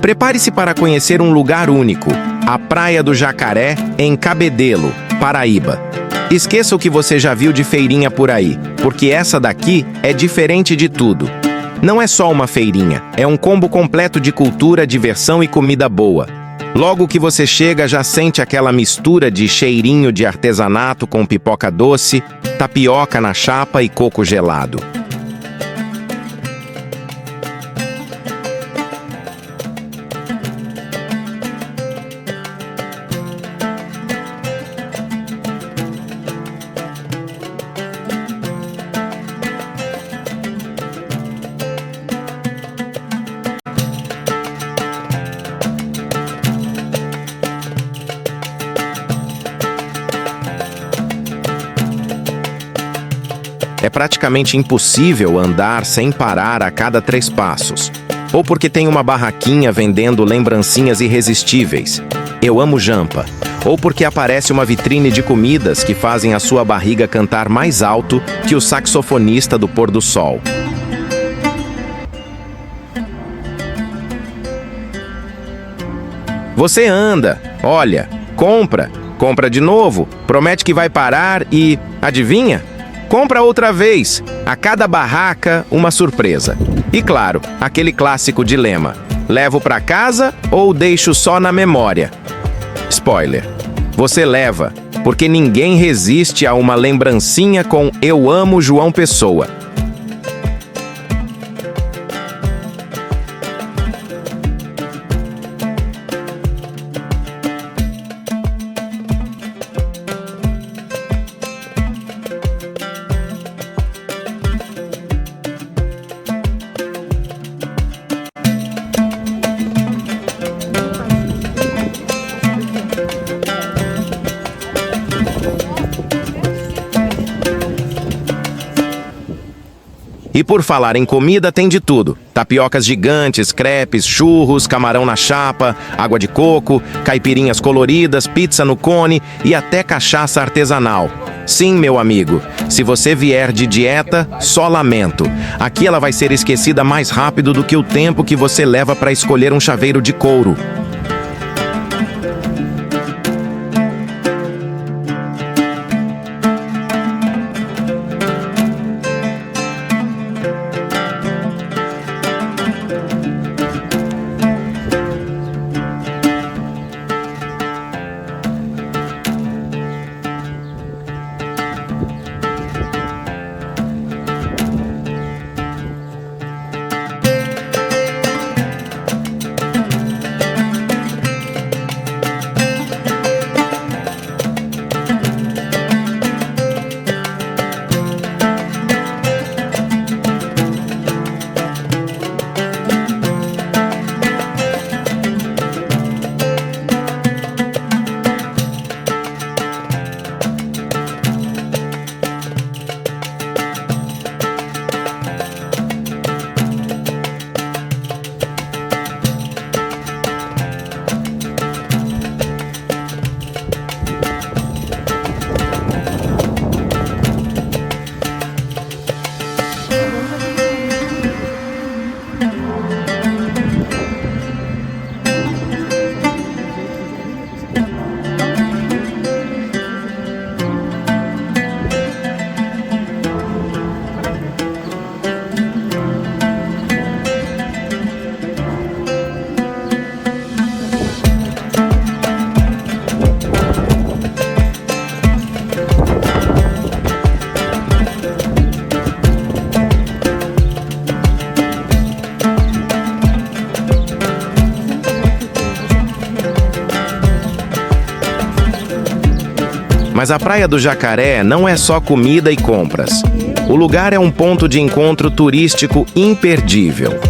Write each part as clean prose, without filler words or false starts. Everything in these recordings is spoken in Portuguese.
Prepare-se para conhecer um lugar único, a Praia do Jacaré, em Cabedelo, Paraíba. Esqueça o que você já viu de feirinha por aí, porque essa daqui é diferente de tudo. Não é só uma feirinha, é um combo completo de cultura, diversão e comida boa. Logo que você chega, já sente aquela mistura de cheirinho de artesanato com pipoca doce, tapioca na chapa e coco gelado. É praticamente impossível andar sem parar a cada 3 passos. Ou porque tem uma barraquinha vendendo lembrancinhas irresistíveis. Eu amo jampa. Ou porque aparece uma vitrine de comidas que fazem a sua barriga cantar mais alto que o saxofonista do pôr do sol. Você anda, olha, compra de novo, promete que vai parar e, adivinha? Compra outra vez. A cada barraca, uma surpresa. E claro, aquele clássico dilema: levo para casa ou deixo só na memória? Spoiler: você leva, porque ninguém resiste a uma lembrancinha com "Eu amo João Pessoa". E por falar em comida, tem de tudo. Tapiocas gigantes, crepes, churros, camarão na chapa, água de coco, caipirinhas coloridas, pizza no cone e até cachaça artesanal. Sim, meu amigo, se você vier de dieta, só lamento. Aqui ela vai ser esquecida mais rápido do que o tempo que você leva para escolher um chaveiro de couro. Mas a Praia do Jacaré não é só comida e compras. O lugar é um ponto de encontro turístico imperdível.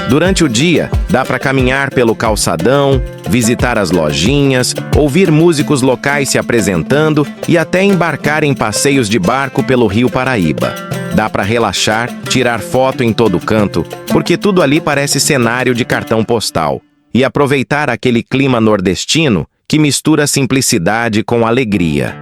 Durante o dia, dá para caminhar pelo calçadão, visitar as lojinhas, ouvir músicos locais se apresentando e até embarcar em passeios de barco pelo Rio Paraíba. Dá para relaxar, tirar foto em todo canto, porque tudo ali parece cenário de cartão postal. E aproveitar aquele clima nordestino que mistura simplicidade com alegria.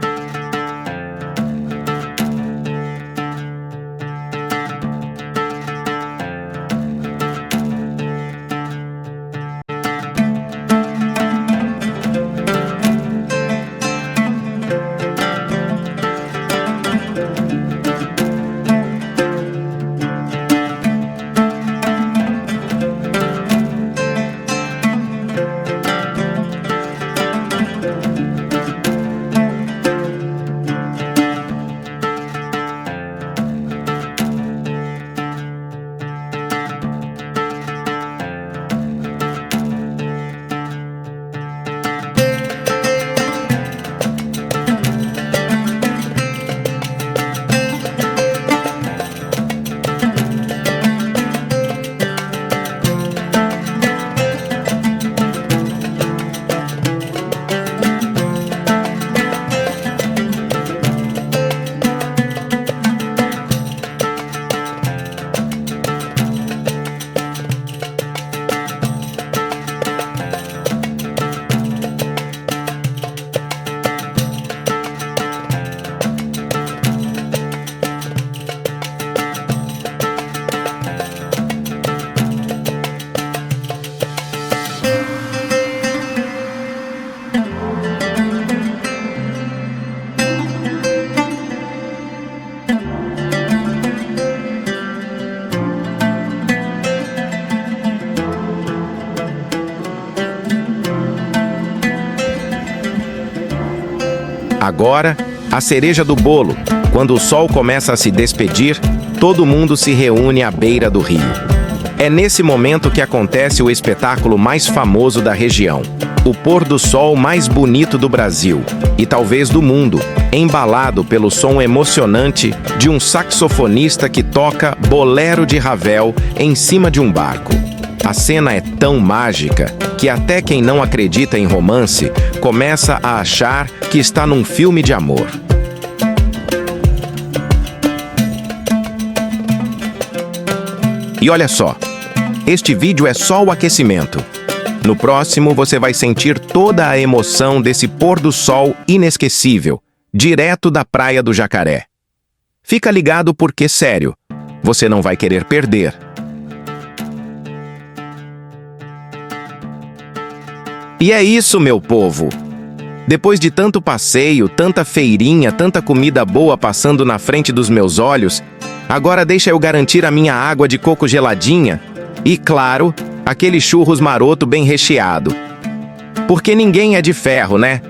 Agora, a cereja do bolo. Quando o sol começa a se despedir, todo mundo se reúne à beira do rio. É nesse momento que acontece o espetáculo mais famoso da região. O pôr do sol mais bonito do Brasil, e talvez do mundo, embalado pelo som emocionante de um saxofonista que toca Bolero de Ravel em cima de um barco. A cena é tão mágica que até quem não acredita em romance começa a achar que está num filme de amor. E olha só, este vídeo é só o aquecimento. No próximo, você vai sentir toda a emoção desse pôr do sol inesquecível, direto da Praia do Jacaré. Fica ligado porque, sério, você não vai querer perder. E é isso, meu povo! Depois de tanto passeio, tanta feirinha, tanta comida boa passando na frente dos meus olhos, agora deixa eu garantir a minha água de coco geladinha e, claro, aquele churros maroto bem recheado. Porque ninguém é de ferro, né?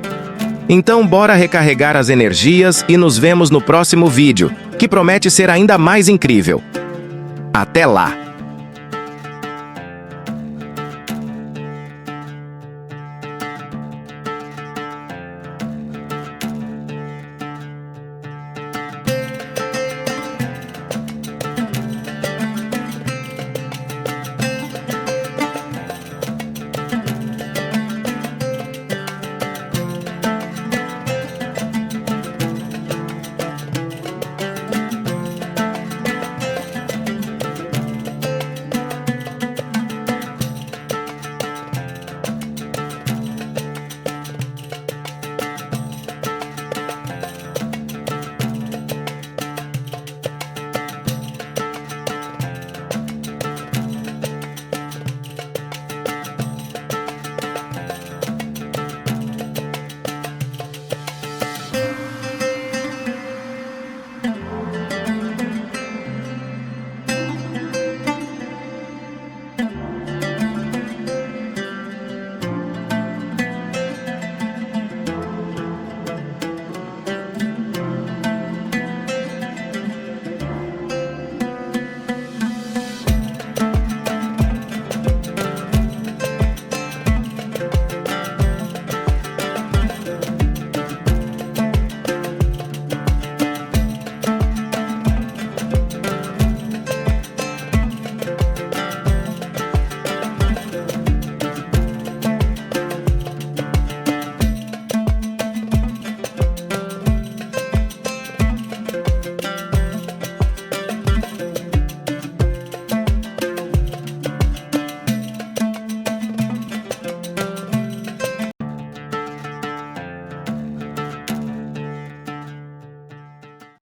Então bora recarregar as energias e nos vemos no próximo vídeo, que promete ser ainda mais incrível. Até lá!